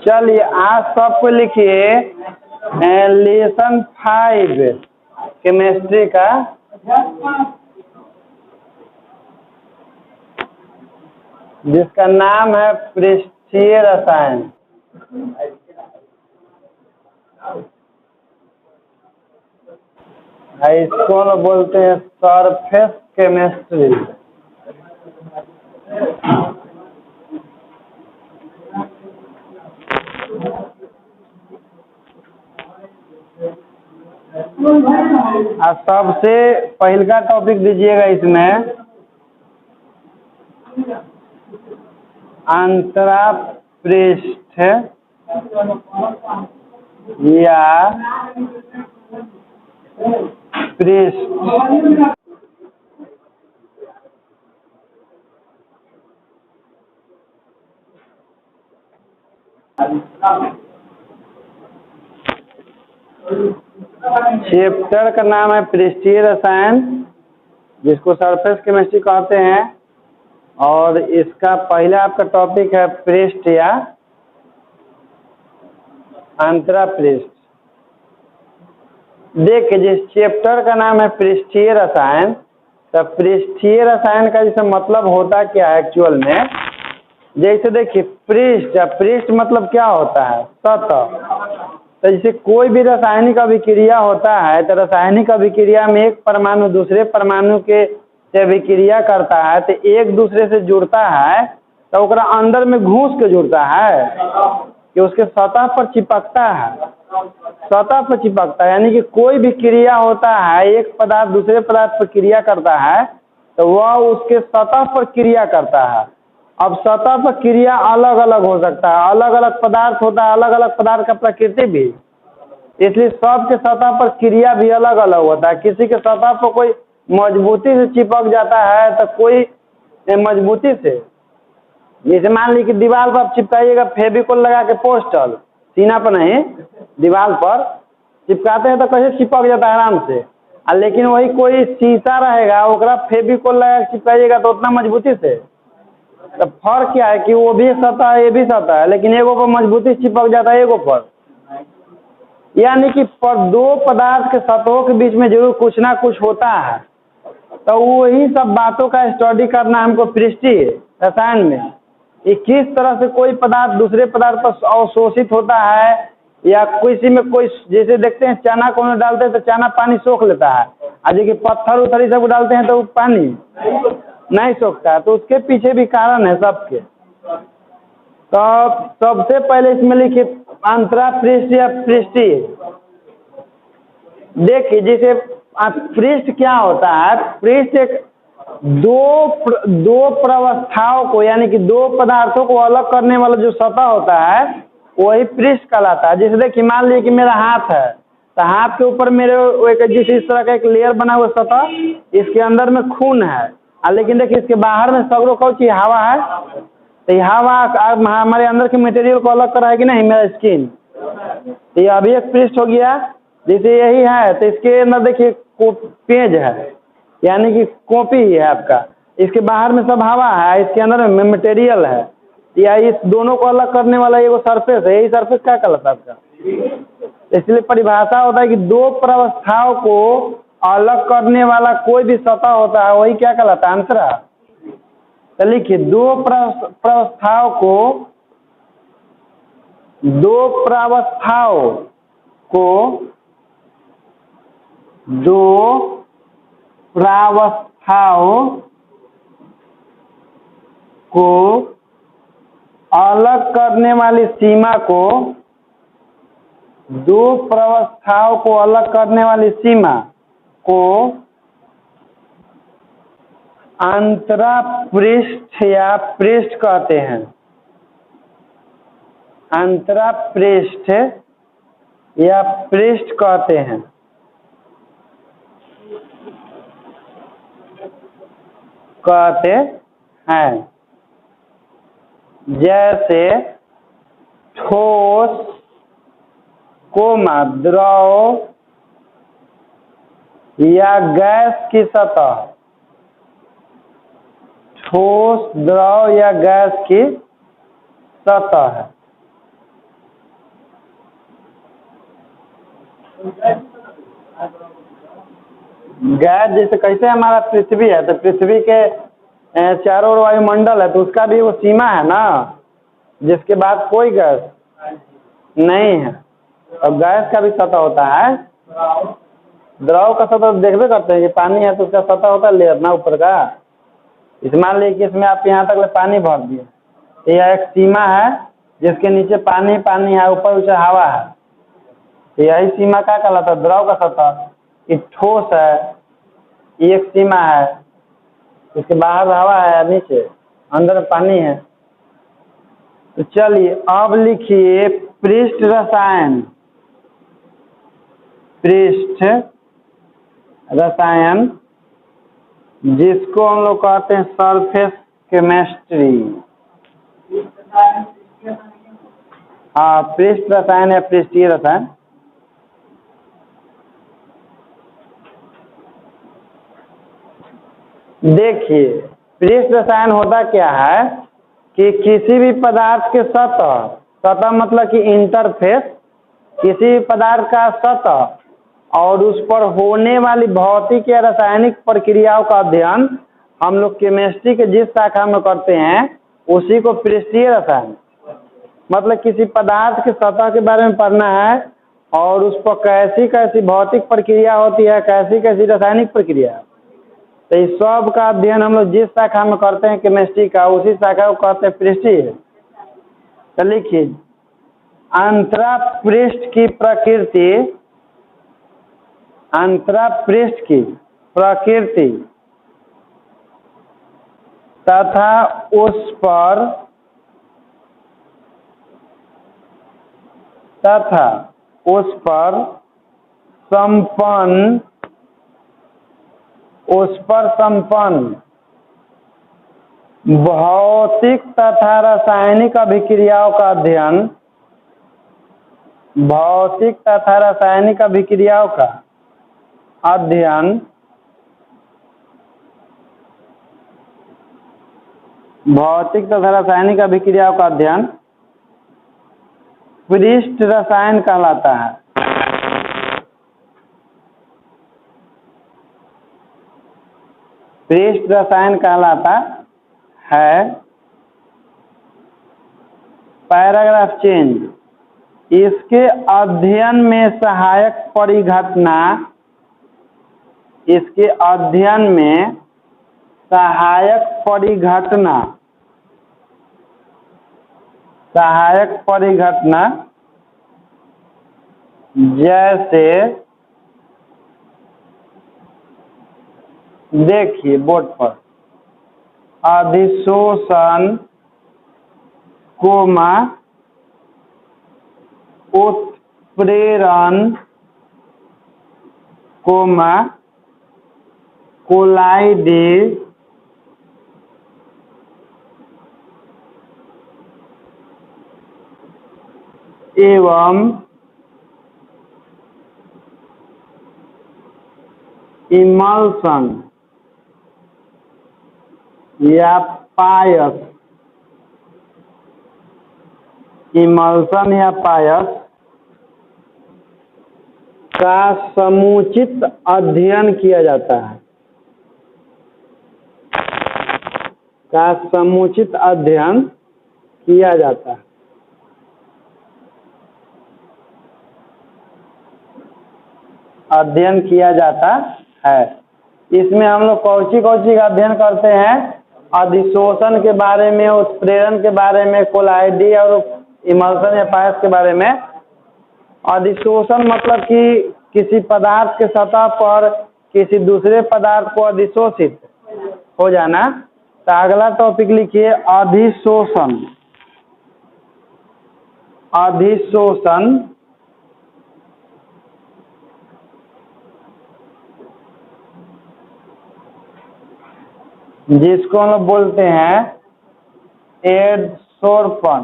चलिए आज सबको लिखिए लेसन 5 केमिस्ट्री का जिसका नाम है पृष्ठीय रसायन। इसको लोग बोलते हैं सरफेस केमिस्ट्री। सबसे पहला टॉपिक दीजिएगा इसमें अंतरापृष्ठ या पृष्ठ। चैप्टर का नाम है पृष्ठीय रसायन, जिसको सरफेस केमिस्ट्री कहते हैं, और इसका पहला आपका टॉपिक है पृष्ठ या अंतरापृष्ठ। देखिए, जिस चैप्टर का नाम है पृष्ठीय रसायन, तो पृष्ठीय रसायन का जैसे मतलब होता क्या है एक्चुअल में, जैसे देखिए पृष्ठ मतलब क्या होता है, सतह। तो जैसे कोई भी रासायनिक अभिक्रिया होता है तो रासायनिक अभिक्रिया में एक परमाणु दूसरे परमाणु के से अभिक्रिया करता है तो एक दूसरे से जुड़ता है, तो उसका अंदर में घुस के जुड़ता है कि उसके सतह पर चिपकता है, सतह पर चिपकता है। यानी कि कोई भी क्रिया होता है, एक पदार्थ दूसरे पदार्थ पर क्रिया करता है तो वह उसके सतह पर क्रिया करता है। अब सतह पर क्रिया अलग अलग हो सकता है, अलग अलग पदार्थ होता है, अलग अलग पदार्थ का प्रकृति भी, इसलिए सबके सतह पर क्रिया भी अलग अलग होता है। किसी के सतह पर कोई मजबूती से चिपक जाता है तो कोई मजबूती से, जैसे मान ली कि दीवार पर चिपकाइएगा फेविकोल लगा के पोस्टर, सीना पर नहीं दीवार पर चिपकाते हैं तो कैसे चिपक जाता है आराम से। लेकिन वही कोई शीशा रहेगा, ओकरा फेविकोल लगा के चिपकाइएगा तो उतना मजबूती से। तो फर्क क्या है कि वो भी सतह है ये भी सतह है, लेकिन एगो पर मजबूती से चिपक जाता है एगो पर। यानी कि दो पदार्थ के सतहों के बीच में जरूर कुछ ना कुछ होता है, तो वही सब बातों का स्टडी करना हमको पृष्ठीय रसायन में, कि किस तरह से कोई पदार्थ दूसरे पदार्थ पर अवशोषित होता है, या किसी में कोई, जैसे देखते हैं चना को डालते हैं तो चना पानी सोख लेता है, और जो कि पत्थर उथर सब डालते हैं तो वो पानी नहीं सोखता है, तो उसके पीछे भी कारण है सबके। तो सबसे पहले इसमें लिखिए अंतरापृष्ठ या पृष्ठीय। देखिए जैसे पृष्ठ क्या होता है, पृष्ठ एक दो प्रवस्थाओं को, यानी कि दो पदार्थों को अलग करने वाला जो सतह होता है वही पृष्ठ कहलाता है। जैसे देखिए मान लीजिए कि मेरा हाथ है, तो हाथ के ऊपर मेरे एक इस तरह का एक लेयर बना हुआ सतह, इसके अंदर में खून है, लेकिन देखिए इसके बाहर में सगरों कौन चीज हवा है, तो ये हवा हमारे अंदर के मटेरियल को अलग कराएगी नहीं, मेरा स्किन। तो ये अभी एक पृष्ठ हो गया, जैसे यही है तो इसके अंदर देखिए पेज है, यानी कि कॉपी ही है आपका, इसके बाहर में सब हवा है, इसके अंदर में मटेरियल है, या इस दोनों को अलग करने वाला ये वो सरफेस है, यही सरफेस क्या कहलाता है आपका। इसलिए परिभाषा होता है कि दो प्रवस्थाओं को अलग करने वाला कोई भी सतह होता है वही क्या कहलाता है, अंतरा। तो लिखिए दो प्रावस्थाओं को अलग करने वाली सीमा को, दो प्रावस्थाओं को अलग करने वाली सीमा को अंतरापृष्ठ या पृष्ठ कहते हैं। अंतरापृष्ठ या पृष्ठ कहते हैं। जैसे ठोस, द्रव या गैस की सतह, ठोस, द्रव या गैस की सतह है। गैस जैसे कैसे हमारा पृथ्वी है, तो पृथ्वी के चारों ओर वायुमंडल है, तो उसका भी वो सीमा है ना, जिसके बाद कोई गैस नहीं है। और गैस का भी सतह होता है, द्रव का सतह देखते करते हैं कि पानी है तो उसका सतह होता है लेयर ना ऊपर का। इस मान लीजिए कि इसमें आप यहाँ तक पानी भर दिए, तो यह एक सीमा है जिसके नीचे पानी पानी है, ऊपर ऊंचा हवा है, तो यही सीमा क्या कहलाता है, द्रव का सतह। ये ठोस है, ये एक सीमा है, इसके बाहर हवा है, नीचे अंदर पानी है। तो चलिए अब लिखिए पृष्ठ रसायन। पृष्ठ रसायन जिसको हम लोग कहते हैं सरफेस केमिस्ट्री। हाँ, पृष्ठ रसायन या पृष्ठीय रसायन। देखिए पृष्ठ रसायन होता क्या है कि किसी भी पदार्थ के सतह, सतह मतलब कि इंटरफेस, किसी भी पदार्थ का सतह और उस पर होने वाली भौतिक या रासायनिक प्रक्रियाओं का अध्ययन हम लोग केमिस्ट्री के जिस शाखा में करते हैं उसी को पृष्ठीय रसायन, मतलब किसी पदार्थ के सतह के बारे में पढ़ना है और उस पर कैसी कैसी भौतिक प्रक्रिया होती है, कैसी कैसी रासायनिक प्रक्रिया, तो इस सब का अध्ययन हम लोग जिस शाखा में करते हैं केमिस्ट्री का, उसी शाखा को कहते हैं पृष्ठीय। तो लिखिए अंतरापृष्ठ की प्रकृति, अंतरापृष्ठ की प्रकृति तथा उस पर संपन्न भौतिक तथा रासायनिक अभिक्रियाओं का अध्ययन, भौतिक तथा रासायनिक अभिक्रियाओं का अध्ययन भौतिक तथा रासायनिक अभिक्रियाओं का अध्ययन पृष्ठ रसायन कहलाता है। पृष्ठ रसायन कहलाता है। Paragraph change. इसके अध्ययन में सहायक परिघटना, इसके अध्ययन में सहायक परिघटना जैसे, देखिए बोर्ड पर, अधिशोषण, उत्प्रेरण, कोलाइडिस, एवं इमल्सन या पायस, इमल्सन या पायस का समुचित अध्ययन किया जाता है, का समुचित अध्ययन किया जाता है। अध्ययन किया जाता है। इसमें हम लोग कौची का अध्ययन करते हैं, अधिशोषण के बारे में, उत्प्रेरण के बारे में, कोलाइडी और इमल्सन या पायस के बारे में। अधिशोषण मतलब कि किसी पदार्थ के सतह पर किसी दूसरे पदार्थ को अधिशोषित हो जाना। तो अगला टॉपिक लिखिए अधिशोषण। अधिशोषण जिसको हम लोग बोलते हैं एडसोर्पण।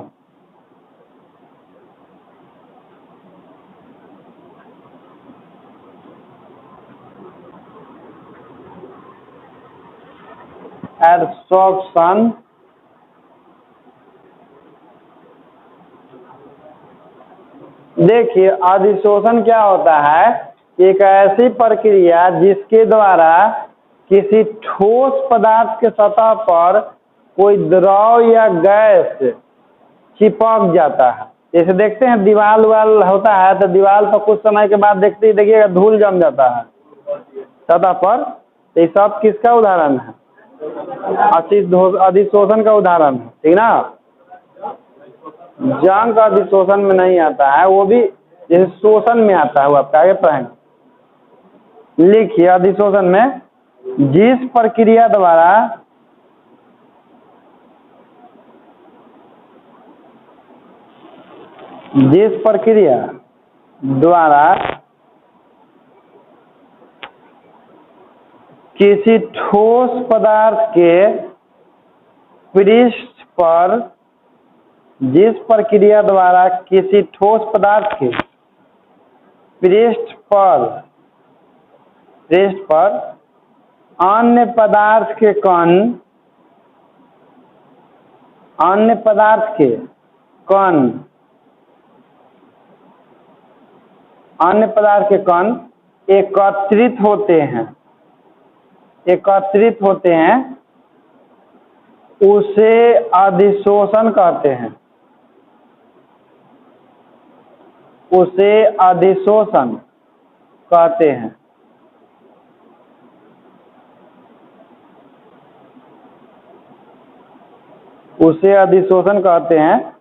एडसोर्प्शन देखिए अधिशोषण क्या होता है, एक ऐसी प्रक्रिया जिसके द्वारा किसी ठोस पदार्थ के सतह पर कोई द्रव या गैस चिपक जाता है। जैसे देखते हैं दीवार वाल होता है तो दीवार पर कुछ समय के बाद देखते ही देखिएगा धूल जम जाता है सतह पर। तो ये सब किसका उदाहरण है? अधिशोषण का उदाहरण है, ठीक ना। जंग अधिशोषण में नहीं आता है, वो भी जैसे शोषण में आता है, वो आपका आगे पढ़ेंगे। लिखिए अधिशोषण में जिस प्रक्रिया द्वारा किसी ठोस पदार्थ के पृष्ठ पर किसी ठोस पदार्थ के पृष्ठ पर अन्य पदार्थ के कण एकत्रित होते हैं उसे अधिशोषण कहते हैं। उसे अधिशोषण कहते हैं।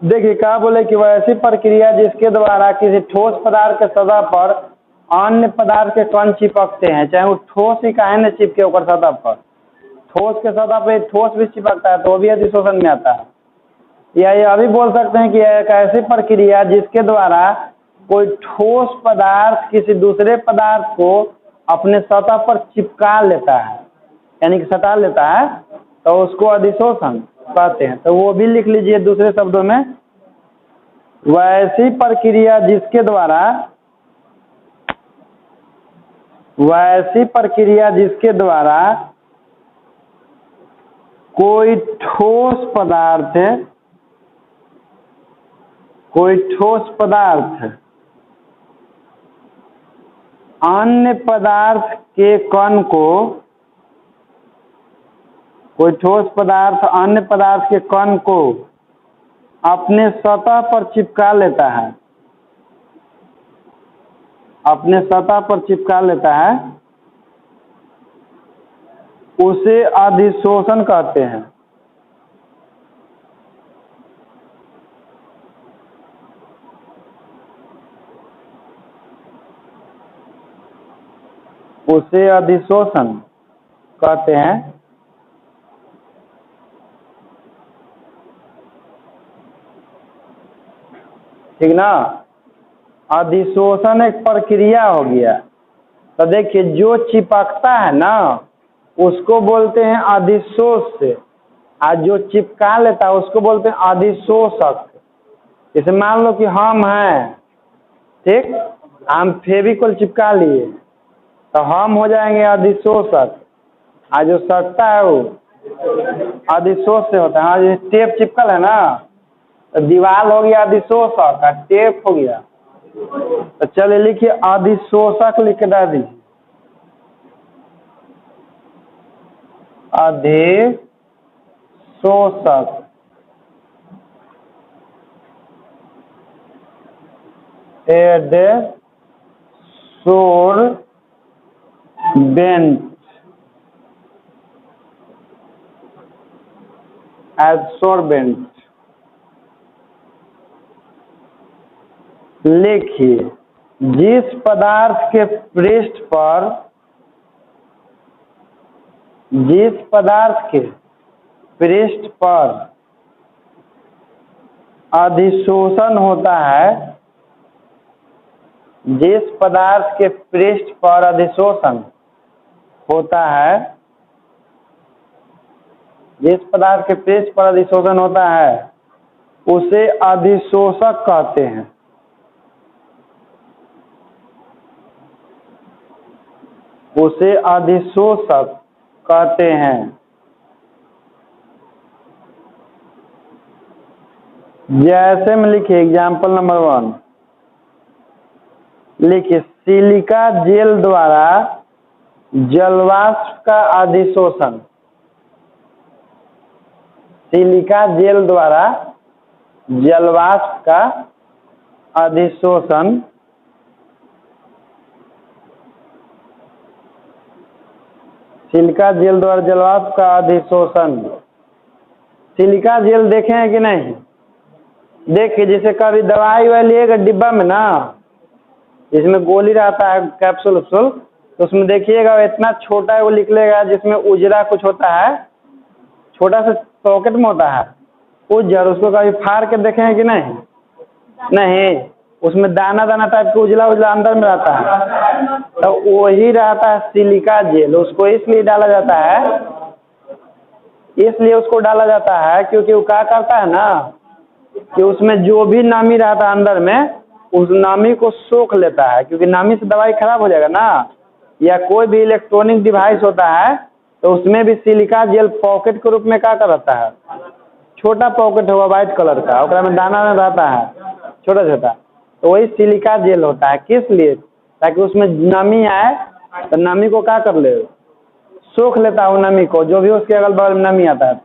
देखिए क्या बोले कि वह ऐसी प्रक्रिया जिसके द्वारा किसी ठोस पदार्थ के सतह पर अन्य पदार्थ के कण चिपकते हैं, चाहे वो ठोस ही काहे न चिपके ऊपर सतह पर। ठोस के सतह पर ठोस भी चिपकता है तो वो भी अधिशोषण में आता है। या ये अभी बोल सकते हैं कि एक ऐसी प्रक्रिया जिसके द्वारा कोई ठोस पदार्थ किसी दूसरे पदार्थ को अपने सतह पर चिपका लेता है, यानी कि सटा लेता है, तो उसको अधिशोषण कहते हैं। तो वो भी लिख लीजिए दूसरे शब्दों में, वैसी प्रक्रिया जिसके द्वारा कोई ठोस पदार्थ अन्य पदार्थ के कण को अपने सतह पर चिपका लेता है, उसे अधिशोषण कहते हैं। ठीक ना। अधिशोषण एक प्रक्रिया हो गया। तो देखिए जो चिपकता है ना उसको बोलते हैं अधिशोष, और जो चिपका लेता है उसको बोलते हैं अधिशोषक। जैसे मान लो कि हम हैं, ठीक, हम फेविकोल चिपका लिए तो हम हो जाएंगे अधिशोषक, और जो सटता है वो अधिशोष से होता है। हाँ, टेप चिपकल है ना तो दीवार हो गया अधिशोषक और टेप हो गया। तो चलिए लिखिए अधिशोषक लिख के डाल दीजिए। अधिशोषक एडसोर्बेंट। लिखिए जिस पदार्थ के पृष्ठ पर अधिशोषण होता है, जिस पदार्थ के पृष्ठ पर अधिशोषण होता है उसे अधिशोषक कहते हैं। जैसे में लिखिए एग्जाम्पल नंबर 1, लिखिए सिलिका जेल द्वारा जलवाष्प का अधिशोषण। सिलिका जेल द्वारा जलवाष्प का अधिशोषण सिलिका जेल द्वारा जलवाष्प का अधिशोषण। सिलिका जेल देखे हैं कि नहीं? देखिए जैसे कभी दवाई वाई लिएगा डिब्बा में ना, इसमें गोली रहता है कैप्सूल उप्सूल, तो उसमें देखिएगा इतना छोटा है वो निकलेगा जिसमें उजरा कुछ होता है, छोटा सा पॉकेट में होता है उज्जर। उसको कभी फाड़ के देखे हैं कि नहीं? नहीं, उसमें दाना दाना टाइप का उजला उजला अंदर में रहता है, तो वही रहता है सिलिका जेल। उसको इसलिए डाला जाता है, इसलिए उसको डाला जाता है क्योंकि वो क्या करता है ना कि उसमें जो भी नमी रहता है अंदर में, उस नमी को सोख लेता है। क्योंकि नमी से दवाई खराब हो जाएगा ना, या कोई भी इलेक्ट्रॉनिक डिवाइस होता है तो उसमें भी सिलिका जेल पॉकेट के रूप में क्या करता है, छोटा पॉकेट होगा वाइट कलर का, उसमें दाना दाना रहता है छोटा छोटा, तो वही सिलिका जेल होता है। किस लिए? ताकि उसमें नमी आए तो नमी को क्या कर ले, सोख लेता है वो नमी को, जो भी उसके अगल बगल में नमी आता है।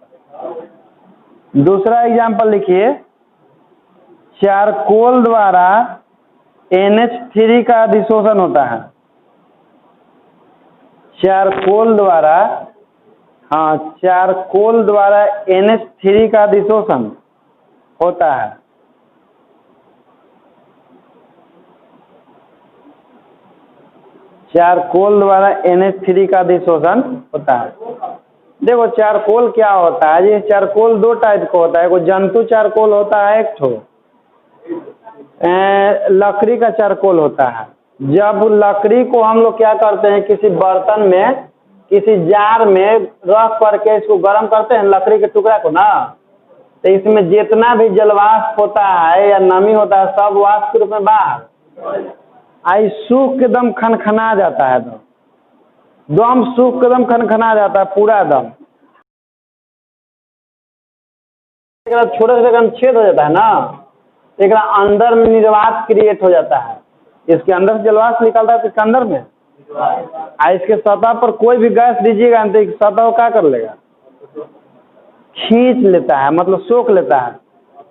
दूसरा एग्जाम्पल लिखिए, चारकोल द्वारा NH3 का अधिशोषण होता है। चारकोल द्वारा, हाँ, चारकोल द्वारा NH3 का अधिशोषण होता है। चारकोल द्वारा NH3 का अधिशोषण होता है। देखो चारकोल क्या होता है, ये चारकोल दो टाइप का होता है, कोई जंतु चारकोल होता है, एक ठो लकड़ी का चारकोल होता है। जब लकड़ी को हम लोग क्या करते हैं, किसी बर्तन में, किसी जार में रख करके इसको गर्म करते हैं लकड़ी के टुकड़ा को ना, तो इसमें जितना भी जलवाष्प होता है या नमी होता है सब वाष्प के रूप में बाहर आई सूख के दम खनखना जाता है, दम सूख के दम खनखना जाता है पूरा दम। छोटे छोटे छेद हो जाता है ना, एक अंदर में निर्वात क्रिएट हो जाता है, इसके अंदर से जलवाष्प निकलता है, इसके अंदर में इसके सतह पर कोई भी गैस दीजिएगा तो सतह को क्या कर लेगा, खींच लेता है, मतलब सोख लेता है।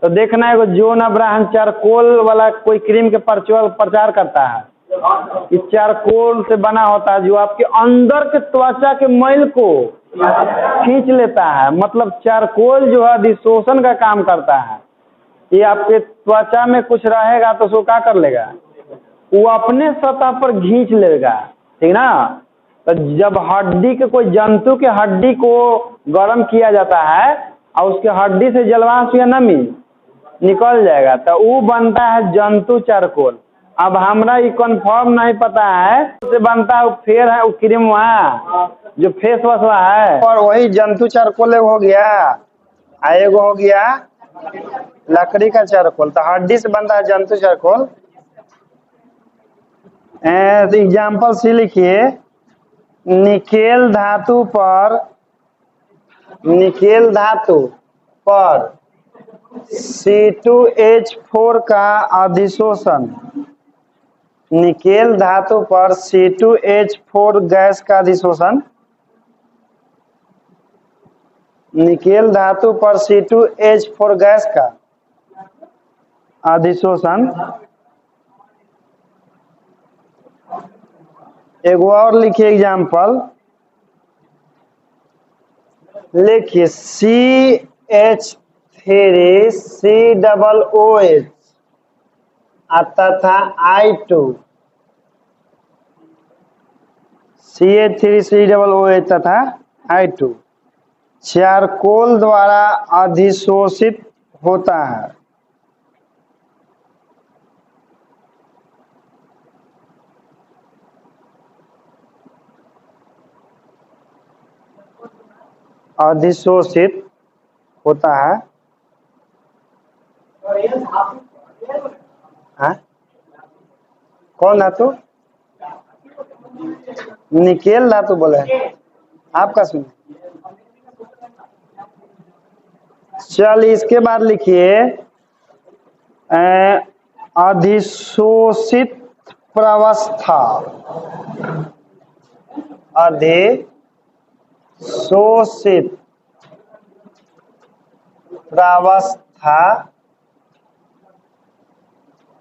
तो देखना है जोन अब्राहम चारकोल वाला कोई क्रीम के प्रचार करता है, इस चारकोल से बना होता है जो आपके अंदर के त्वचा के मैल को खींच लेता है। मतलब चारकोल जो है अधिशोषण का काम करता है, ये आपके त्वचा में कुछ रहेगा तो उसको क्या कर लेगा, वो अपने सतह पर खींच लेगा, ठीक ना। तो जब हड्डी के कोई जंतु के हड्डी को गर्म किया जाता है और उसके हड्डी से जलवाष्प या नमी निकल जाएगा तो वो बनता है जंतु चारकोल। अब हमरा ये कंफर्म नहीं पता है से बनता है, वो फेर है, वो क्रीम वहाँ जो फेस वॉश है, और वही जंतु चारकोल हो गया, एगो हो गया लकड़ी का चारकोल। तो हड्डी से बनता है जंतु चारकोल। एग्जाम्पल सी लिखिए, निकेल धातु पर C2H4 का अधिशोषण। निकेल धातु पर C2H4 गैस का अधिशोषण। निकेल धातु पर C2H4 गैस का अधिशोषण। एगो और लिखिए एग्जाम्पल, लिखिए CH3COOH तथा I2। CH3COOH तथा I2 चारकोल द्वारा अधिशोषित होता है। अधिशोषित होता है। हाँ? कौन धातु? निकेल धातु बोले, आपका सुनिए। चल इसके बाद लिखिए अधिशोषित प्रावस्था, अधिशोषित प्रावस्था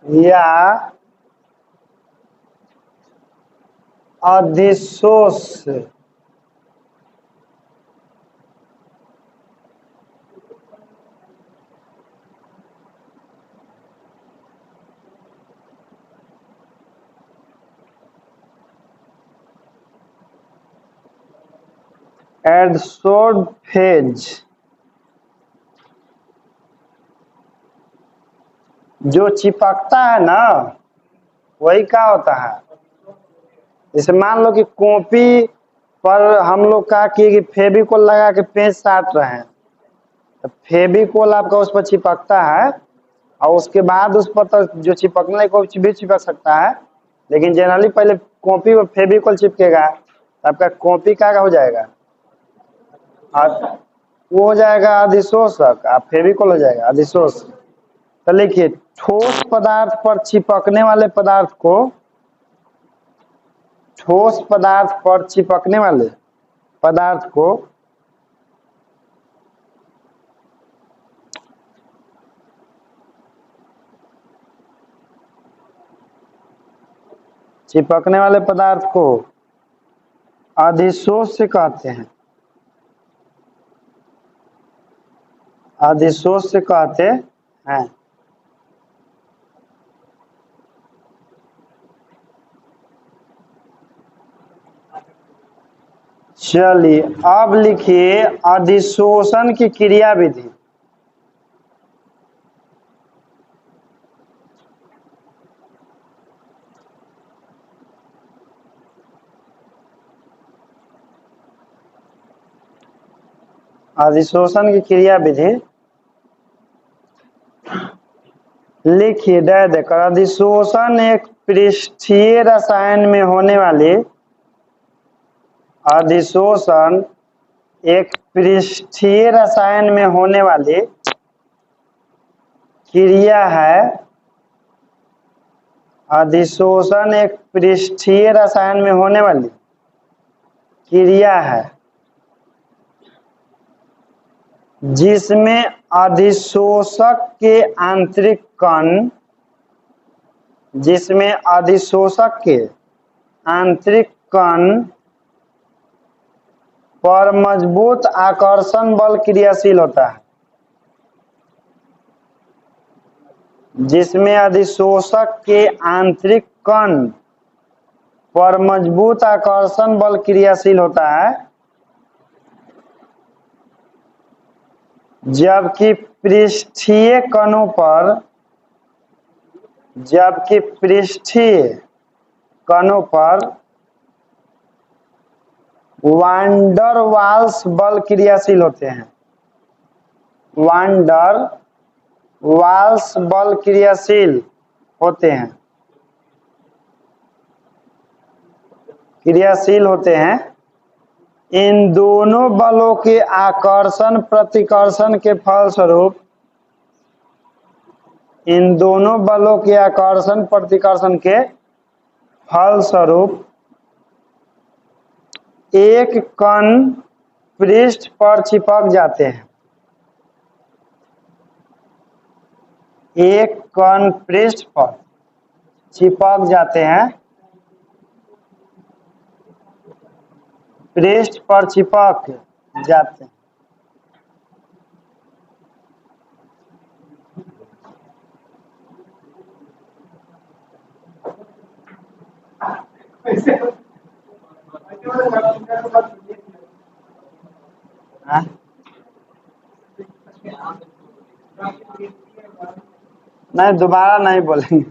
या अधिशोष एडसोर्ब फेज, जो चिपकता है ना वही क्या होता है। जैसे मान लो कि कॉपी पर हम लोग क्या किए कि फेविकोल लगा के पेज साट रहे हैं, तो फेविकोल आपका उस पर चिपकता है और उसके बाद उस पर तो जो चिपकने को भी चिपक सकता है, लेकिन जनरली पहले कॉपी पर फेविकोल चिपकेगा तो आपका कॉपी क्या हो जाएगा, वो हो जाएगा अधिशोषक, आप फेविकोल हो जाएगा अधिशोष। तो लिखिए ठोस पदार्थ पर चिपकने वाले पदार्थ को, ठोस पदार्थ पर चिपकने वाले पदार्थ को चिपकने वाले पदार्थ को अधिशोष से कहते हैं, अधिशोष से कहते हैं। चलिए अब लिखिए अधिशोषण की क्रिया विधि। अधिशोषण की क्रिया विधि लिखिए दे देकर, अधिशोषण एक पृष्ठीय रसायन में होने वाली, अधिशोषण एक पृष्ठीय रसायन में होने वाली क्रिया है। अधिशोषण एक पृष्ठीय रसायन में होने वाली क्रिया है जिसमें अधिशोषक के आंतरिक कण, जिसमें अधिशोषक के आंतरिक कण पर मजबूत आकर्षण बल क्रियाशील होता है, जिसमें अधिशोषक के आंतरिक कण पर मजबूत आकर्षण बल क्रियाशील होता है, जबकि पृष्ठीय कणों पर, जबकि पृष्ठीय कणों पर वांडर वाल्स बल क्रियाशील होते हैं, वांडर वाल्स बल क्रियाशील होते हैं, क्रियाशील होते हैं। इन दोनों बलों के आकर्षण प्रतिकर्षण के फलस्वरूप, इन दोनों बलों के आकर्षण प्रतिकर्षण के फलस्वरूप एक कण पृष्ठ पर चिपक जाते हैं, एक कण पृष्ठ पर चिपक जाते हैं, पृष्ठ पर चिपक जाते हैं। नहीं दोबारा नहीं बोलेंगे।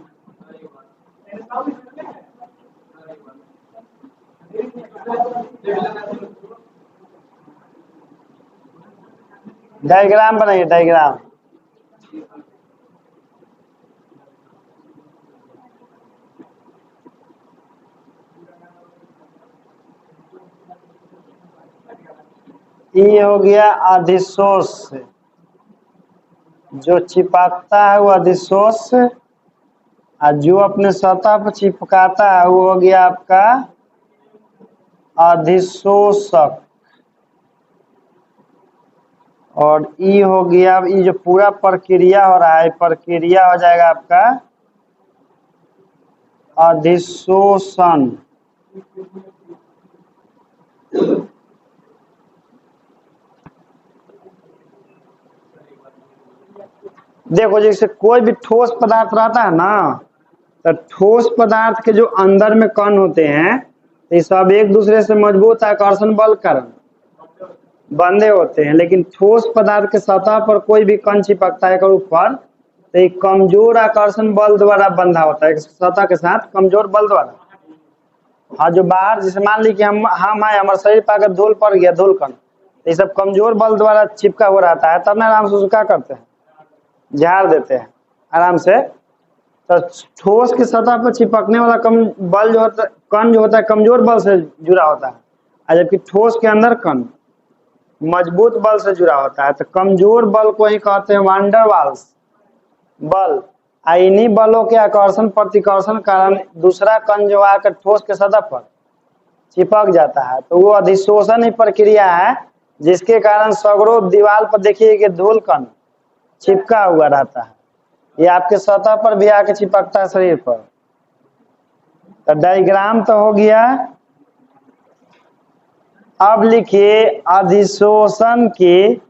डायग्राम बनाइए, डायग्राम। ये हो गया अधिशोष, जो चिपकता है वो अधिशोष, और जो अपने सतह पर चिपकाता है वो हो गया आपका अधिशोषक। और ई हो गया, ये जो पूरा प्रक्रिया हो रहा है प्रक्रिया हो जाएगा आपका अधिशोषण। देखो जैसे कोई भी ठोस पदार्थ रहता है ना, तो ठोस पदार्थ के जो अंदर में कण होते हैं ये सब एक दूसरे से मजबूत आकर्षण बल कारण बंधे होते हैं, लेकिन ठोस पदार्थ के सतह पर कोई भी कण चिपकता है ऊपर तो एक कमजोर आकर्षण बल द्वारा बंधा होता है सतह के साथ, कमजोर बल द्वारा। हाँ, जो बाहर जैसे मान ली कि हम आए, हमारे शरीर पर अगर धूल पड़ गया, धूल कण, ये सब कमजोर बल द्वारा चिपका हुआ रहता है, तब ना आराम से उसको क्या करते हैं, झाड़ देते हैं आराम से। तो ठोस की सतह पर चिपकने वाला कम बल जो होता है, कण जो होता है कमजोर बल से जुड़ा होता है, और जबकि ठोस के अंदर कण मजबूत बल से जुड़ा होता है। तो कमजोर बल को ही कहते हैं वांडर वाल्स बल। इन्हीं बलों के आकर्षण प्रतिकर्षण कारण दूसरा कण जो आकर ठोस के सतह पर चिपक जाता है, तो वो अधिशोषण ही प्रक्रिया है, जिसके कारण सगरो दीवार पर देखिए कि धूल कण चिपका हुआ रहता है, ये आपके सतह पर भी आके चिपकता है शरीर पर। तो डायग्राम तो हो गया। अब लिखिए अधिशोषण की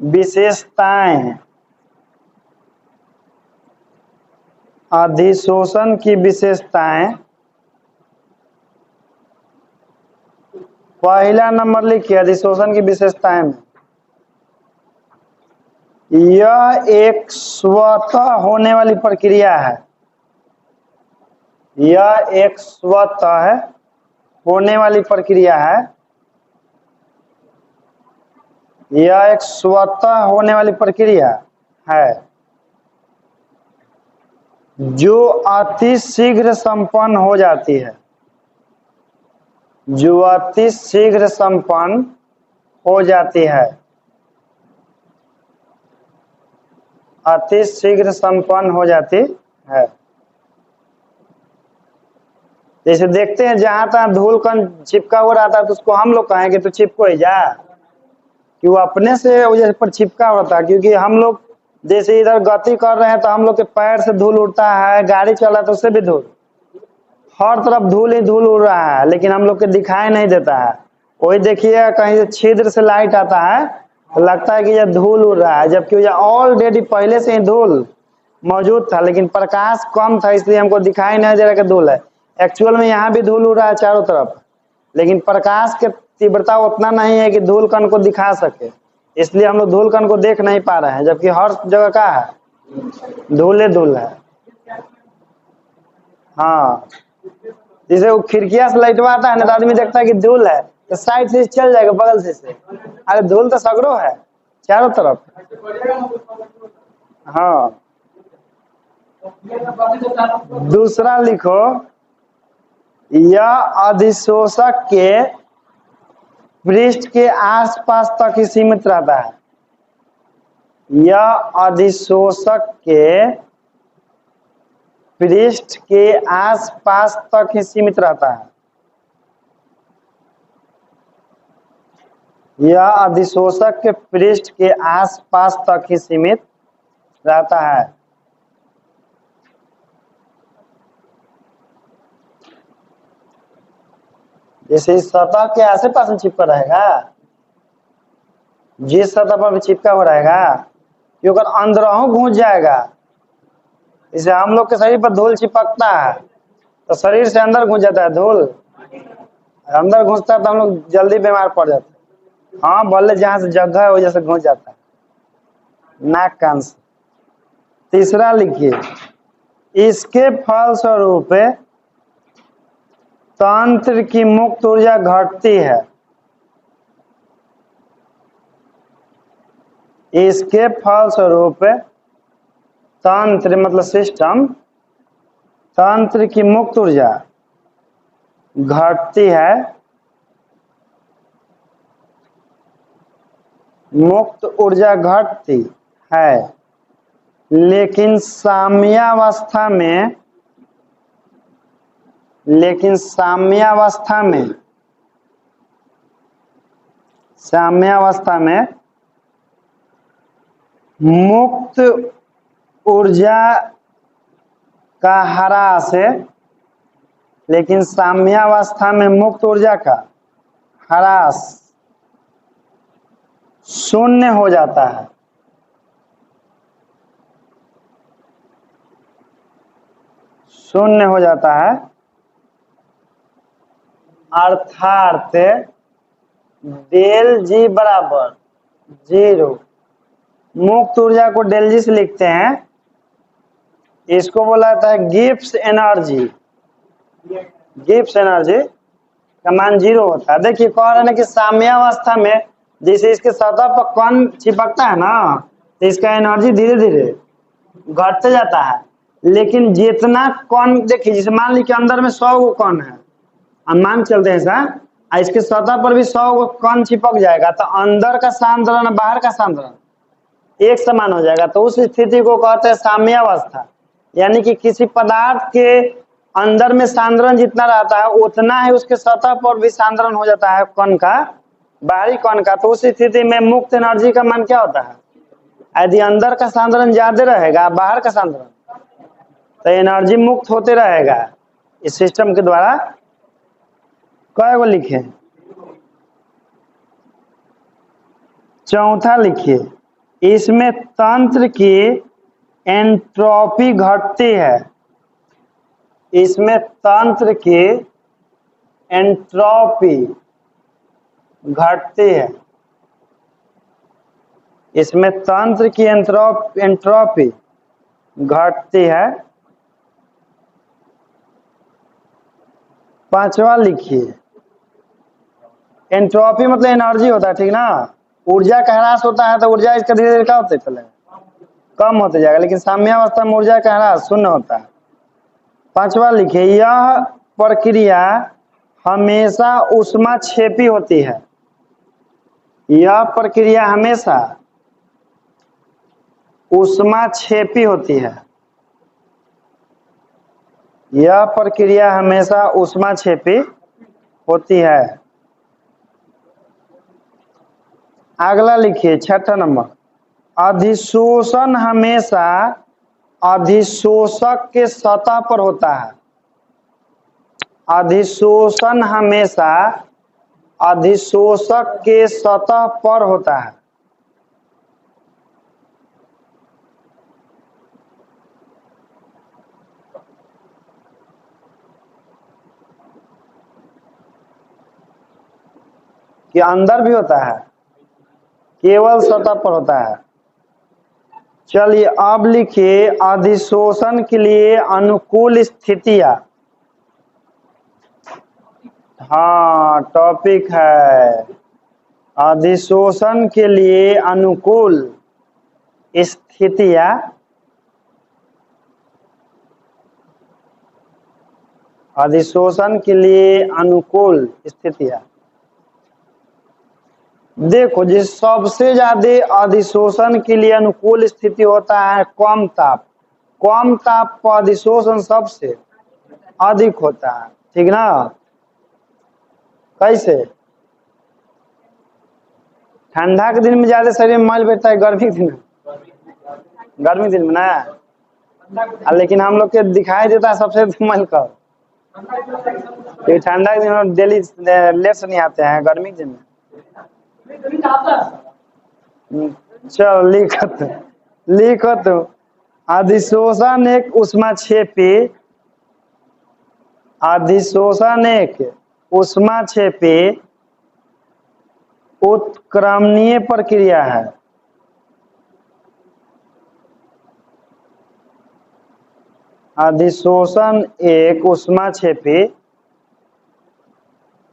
विशेषताएं। अधिशोषण की विशेषताएं, पहला नंबर लिखिए अधिशोषण की विशेषताएं में, यह एक स्वतः होने वाली प्रक्रिया है। यह एक स्वतः होने वाली प्रक्रिया है। यह एक स्वतः होने वाली प्रक्रिया है जो अति शीघ्र संपन्न हो जाती है। जो अति शीघ्र संपन्न हो जाती है। अति शीघ्र संपन्न हो जाती है। जैसे देखते हैं जहां तहां धूल कण चिपका हुआ रहता है तो उसको हम लोग कहेंगे तो चिपको ही जा, कि वो अपने से वजह पर चिपका होता है, क्योंकि हम लोग जैसे इधर गति कर रहे हैं तो हम लोग के पैर से धूल उड़ता है, गाड़ी चल रहा है तो उससे भी धूल, हर तरफ धूल ही धूल उड़ रहा है, लेकिन हम लोग के दिखाई नहीं देता है। वही देखिए कहीं से छिद्र से लाइट आता है तो लगता है कि यह धूल उड़ रहा है, जबकि यह ऑलरेडी पहले से ही धूल मौजूद था, लेकिन प्रकाश कम था इसलिए हमको दिखाई नहीं दे रहा कि धूल है। एक्चुअल में यहाँ भी धूल उड़ रहा है चारों तरफ, लेकिन प्रकाश के तीव्रता उतना नहीं है कि धूल कण को दिखा सके, इसलिए हम लोग धूल कण को देख नहीं पा रहे हैं, जबकि हर जगह का है धूल धूल है। हाँ, जैसे वो खिड़किया से लाइट आता है ना तो आदमी देखता है कि धूल है तो साइड से चल जाएगा बगल से अरे धूल तो सगरो है चारों तरफ। हाँ, दूसरा लिखो, यह अधिशोषक के पृष्ठ के आसपास तक ही सीमित रहता है। यह अधिशोषक के पृष्ठ के आसपास तक ही सीमित रहता है। यह अधिशोषक के पृष्ठ के आसपास तक ही सीमित रहता है। जैसे इस सतह के आसे पास में चिपका रहेगा, जिस सतह पर भी चिपका हुआ रहेगा, क्योंकि अगर अंदरों घुस जाएगा, जैसे हम लोग के शरीर पर धूल चिपकता है तो शरीर से अंदर घुस जाता है धूल, अंदर घुसता है तो हम लोग जल्दी बीमार पड़ जाते हैं। हाँ, भले जहां से जगह है वजह से घुस जाता है, नाक कान से। तीसरा लिखिए, इसके फलस्वरूप तंत्र की मुक्त ऊर्जा घटती है। इसके फलस्वरूप तंत्र मतलब सिस्टम, तंत्र की मुक्त ऊर्जा घटती है। मुक्त ऊर्जा घटती है। लेकिन साम्यावस्था में मुक्त ऊर्जा का ह्रास है, लेकिन साम्यावस्था में मुक्त ऊर्जा का ह्रास शून्य हो जाता है। शून्य हो जाता है अर्थात डेल जी बराबर 0। मुक्त ऊर्जा को डेल जी से लिखते हैं, इसको बोला जाता है गिब्स एनर्जी। गिब्स एनर्जी का मान 0 होता है। देखिए कह रहे हैं कि साम्यावस्था में जैसे इसके सतह पर कण चिपकता है ना, तो इसका एनर्जी धीरे धीरे घटते जाता है। लेकिन जितना कण, देखिए जैसे मान लीजिए अंदर में 100 गो कण है, हम मान चलते हैं सर, इसके सतह पर भी 100 गो कण चिपक जाएगा, तो अंदर का सांद्रण बाहर का सांद्रण एक समान हो जाएगा। तो उस स्थिति को कहते हैं साम्यावस्था। यानी कि किसी पदार्थ के अंदर में सांद्रण जितना रहता है उतना ही उसके सतह पर भी सांद्रण हो जाता है कण का, बाहरी कण का। तो उस स्थिति में मुक्त एनर्जी का मान क्या होता है? यदि अंदर का सांद्रण ज्यादा रहेगा बाहर का सांद्रण, तो एनर्जी मुक्त होते रहेगा इस सिस्टम के द्वारा। कई गो लिखे? चौथा लिखिए, इसमें तंत्र की एंट्रोपी घटती है। इसमें तंत्र की एंट्रोपी घटती है। इसमें तंत्र की एंट्रोपी घटती है। पांचवा लिखिए, एंट्रोपी मतलब एनर्जी होता है, ठीक ना। ऊर्जा का ह्रास होता है तो ऊर्जा इसका धीरे धीरे क्या होते चलेगा, कम होते जाएगा। लेकिन साम्यावस्था में ऊर्जा का ह्रास शून्य होता है। पांचवा लिखिए, यह प्रक्रिया हमेशा ऊष्माक्षेपी होती है। यह प्रक्रिया हमेशा ऊष्माक्षेपी होती है। यह प्रक्रिया हमेशा ऊष्माक्षेपी होती है। अगला लिखिए, छठा नंबर, अधिशोषण हमेशा अधिशोषक के सतह पर होता है। अधिशोषण हमेशा अधिशोषक के सतह पर होता है। कि अंदर भी होता है? केवल सतह पर होता है। चलिए अब लिखिए, अधिशोषण के लिए अनुकूल स्थितियां। हाँ टॉपिक है, अधिशोषण के लिए अनुकूल स्थितियां। अधिशोषण के लिए अनुकूल स्थितियां। देखो जी, सबसे ज्यादा अधिशोषण के लिए अनुकूल स्थिति होता है कम ताप। कम ताप पर अधिशोषण सबसे अधिक होता है, ठीक ना। कैसे? ठंडा के दिन में ज्यादा शरीर में मैल बैठता है, गर्मी के दिन में? गर्मी के दिन में ना, लेकिन हम लोग के दिखाई देता है सबसे मैल कब? ठंडा के दिन में डेली लेट से नहीं आते हैं, गर्मी के दिन में। चलो लिखो तो अधिशोषण एक ऊष्माक्षेपी, अधिशोषण एक ऊष्माक्षेपी उत्क्रमणीय प्रक्रिया है। अधिशोषण एक ऊष्माक्षेपी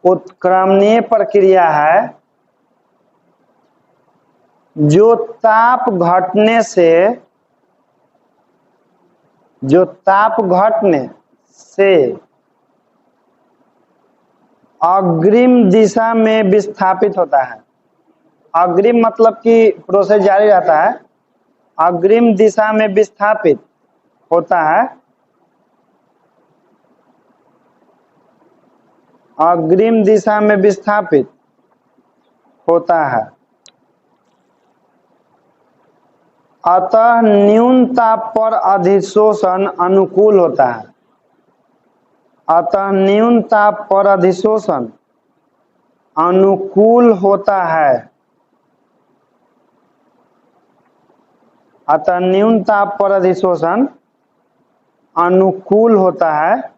उत्क्रमणीय प्रक्रिया है जो ताप घटने से अग्रिम दिशा में विस्थापित होता है। अग्रिम मतलब कि प्रोसेस जारी रहता है, अग्रिम दिशा में विस्थापित होता है, अग्रिम दिशा में विस्थापित होता है। अतः न्यून ताप पर अधिशोषण अनुकूल होता है। अतः न्यून ताप पर अधिशोषण अनुकूल होता है। अतः न्यून ताप पर अधिशोषण अनुकूल होता है।